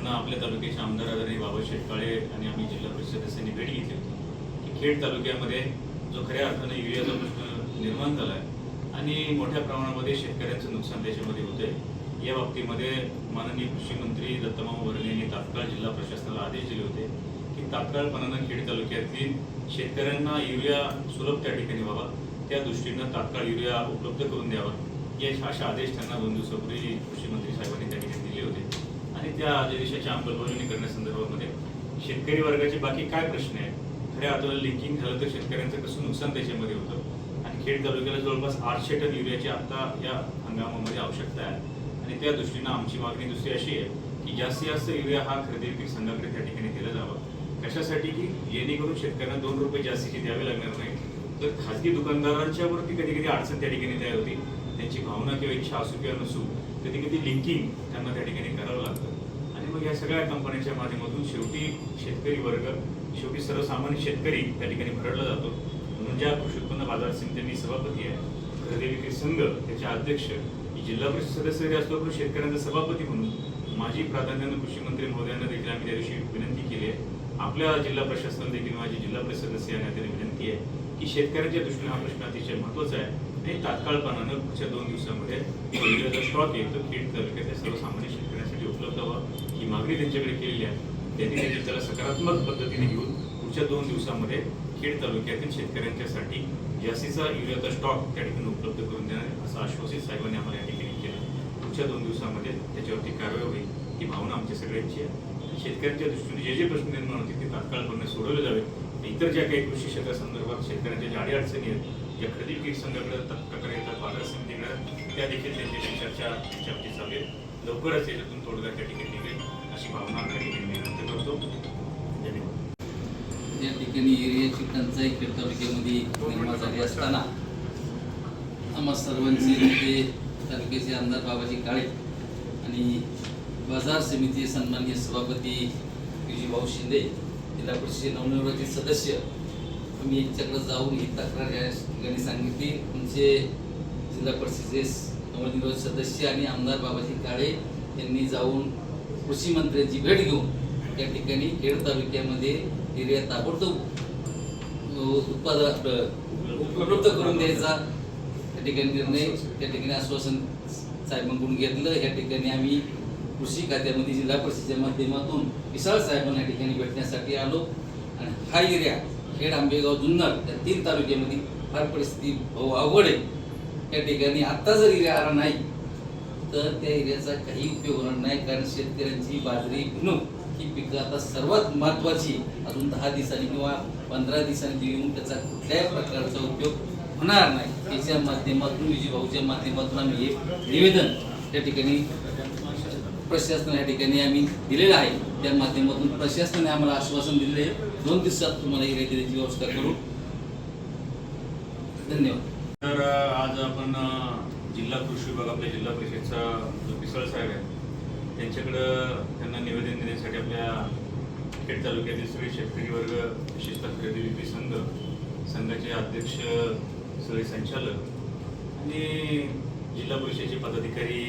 त्यांना आपल्या तालुक्याचे आमदार आदरणीय बाबा शेटकाळे आणि आम्ही जिल्हा परिषद सदस्यांनी भेट घेतली होती की खेड तालुक्यामध्ये जो खऱ्या अर्थानं युरियाचा प्रश्न निर्माण झाला आहे आणि मोठ्या प्रमाणामध्ये शेतकऱ्यांचं नुकसान त्याच्यामध्ये होतंय। या बाबतीमध्ये माननीय कृषी मंत्री दत्तमामा भरणे यांनी तात्काळ जिल्हा प्रशासनाला आदेश दिले होते की तात्काळपणानं खेड तालुक्यातील शेतकऱ्यांना युरिया सुलभ त्या ठिकाणी व्हावा, त्या दृष्टीनं तात्काळ युरिया उपलब्ध करून द्यावा, या अशा आदेश त्यांना 2 दिवसापूर्वी कृषी मंत्री साहेबांनी त्या ठिकाणी दिले होते। आणि त्या आदेशाची अंमलबजावणी करण्यासंदर्भामध्ये शेतकरी वर्गाचे बाकी काय प्रश्न आहेत, खऱ्या अर्थानं लिंकिंग झालं तर शेतकऱ्यांचं कसं नुकसान त्याच्यामध्ये होतं आणि खेड तालुक्याला जवळपास 800 टन युरियाची आता या हंगामामध्ये आवश्यकता आहे आणि त्या दृष्टीनं आमची मागणी दुसरी अशी आहे की जास्तीत जास्त युरिया हा खरेदी विक्री संघाकडे त्या ठिकाणी दिला जावा। कशासाठी की जेणेकरून शेतकऱ्यांना 2 रुपये जास्तीचे द्यावे लागणार नाही, तर खाजगी दुकानदारांच्या वरती कधी कधी अडचण त्या ठिकाणी तयार होती, त्यांची भावना किंवा इच्छा असू किंवा नसू कधी कधी लिंकिंग त्यांना त्या ठिकाणी करावं लागतं आणि मग या सगळ्या कंपन्यांच्या माध्यमातून शेवटी शेतकरी वर्ग, शेवटी सर्वसामान्य शेतकरी त्या ठिकाणी भरडला जातो। म्हणून ज्या कृषी उत्पन्न बाजार समित्यांनी सभापती आहे, खरेदी विक्री संघ त्याचे अध्यक्ष, जिल्हा परिषद सदस्य जरी असतो पण शेतकऱ्यांचा सभापती म्हणून माझी प्राधान्यानं कृषी मंत्री महोदयांना देखील आम्ही त्या दिवशी विनंती केली आहे। आपल्या जिल्हा प्रशासनाला देखील माझी जिल्हा परिषद सदस्य यांना तरी विनंती आहे की शेतकऱ्यांच्या दृष्टीने हा प्रश्न अतिशय महत्त्वाचा आहे आणि तात्काळपणानं पुढच्या 2 दिवसामध्ये युरियाचा स्टॉक येईल तो खेड तालुक्यातल्या सर्वसामान्य शेतकऱ्यांसाठी उपलब्ध व्हावा, ही मागणी त्यांच्याकडे केलेली आहे। त्यांनी देखील त्याला सकारात्मक पद्धतीने घेऊन पुढच्या 2 दिवसामध्ये खेड तालुक्यातील शेतकऱ्यांच्यासाठी जास्तीचा युरियाचा स्टॉक त्या ठिकाणी उपलब्ध करून देणार असं आश्वासित साहेबांनी आम्हाला या ठिकाणी केलं। पुढच्या 2 दिवसामध्ये त्याच्यावरती कारवाई होईल ही भावना आमच्या सगळ्यांची आहे। शेतकऱ्यांच्या दृष्टीने जे जे प्रश्न निर्माण होते ते तात्काळपणे सोडवले जावे, इतर ज्या काही कृषी क्षेत्रासंदर्भात शेतकऱ्यांच्या ज्या अडीअडचणी आहेत, ज्या खरेदी विक्री संघाकडे तक्रार येतात, बाजार समितीकडे, त्या देखील त्यांच्याशी चर्चा त्यांच्यावरती चालेल, लवकरच याच्यातून तोडगा त्या ठिकाणी निघेल अशी भावना त्या ठिकाणी मी व्यक्त करतो। धन्यवाद। या ठिकाणी एरियाची टंचाई खेड तालुक्यामध्ये निर्माण झाली असताना आम्हा सर्वांचे नेते तालुक्याचे आमदार बाबाजी काळे आणि बाजार समिती सन्माननीय सभापती भाऊ शिंदे, जिल्हा परिषद नवनिर्वाचित सदस्य, आम्ही यांच्याकडे जाऊन ही तक्रार या ठिकाणी सांगितली। आमचे जिल्हा परिषदेचे नवनिर्वाचित सदस्य आणि आमदार बाबाजी काळे यांनी जाऊन कृषी मंत्र्यांची भेट घेऊन या ठिकाणी खेड तालुक्यामध्ये युरिया ताबडतोब उपलब्ध करून द्यायचा त्या ठिकाणी निर्णय त्या ठिकाणी आश्वासन साहेबांकडून घेतलं। या ठिकाणी आम्ही कृषी खात्यामध्ये जिल्हा परिषदेच्या माध्यमातून विशाल साहेबांना या ठिकाणी भेटण्यासाठी आलो आणि हा युरिया खेड, आंबेगाव, जुन्नर या 3 तालुक्यामध्ये फार परिस्थिती अवघड आहे। या ठिकाणी आत्ता जर युरिया आला नाही तर त्या युरियाचा काही उपयोग होणार नाही, कारण शेतकऱ्यांची बाजरी, भुईमूग ही पिकं आता सर्वात महत्त्वाची अजून 10 दिवसांनी किंवा 15 दिवसांनी दिली, त्याचा कुठल्याही प्रकारचा उपयोग होणार नाही। त्याच्या माध्यमातून भाऊच्या माध्यमातून आम्ही हे निवेदन त्या ठिकाणी प्रशासन या ठिकाणी आम्ही दिलेलं आहे। त्या माध्यमातून प्रशासनाने आम्हाला आश्वासन दिले 2 दिवसात तुम्हाला युरिया देण्याची व्यवस्था करू। धन्यवाद। तर आज आपण जिल्हा कृषी विभाग, आपल्या जिल्हा परिषदचा जो पिसळ साहेब आहे त्यांच्याकडं त्यांना निवेदन देण्यासाठी आपल्या खेड तालुक्यातील सगळे शेतकरी वर्ग, विशेषतः खरेदी विक्री संघ, संघाचे अध्यक्ष, सगळे संचालक आणि जिल्हा परिषदेचे पदाधिकारी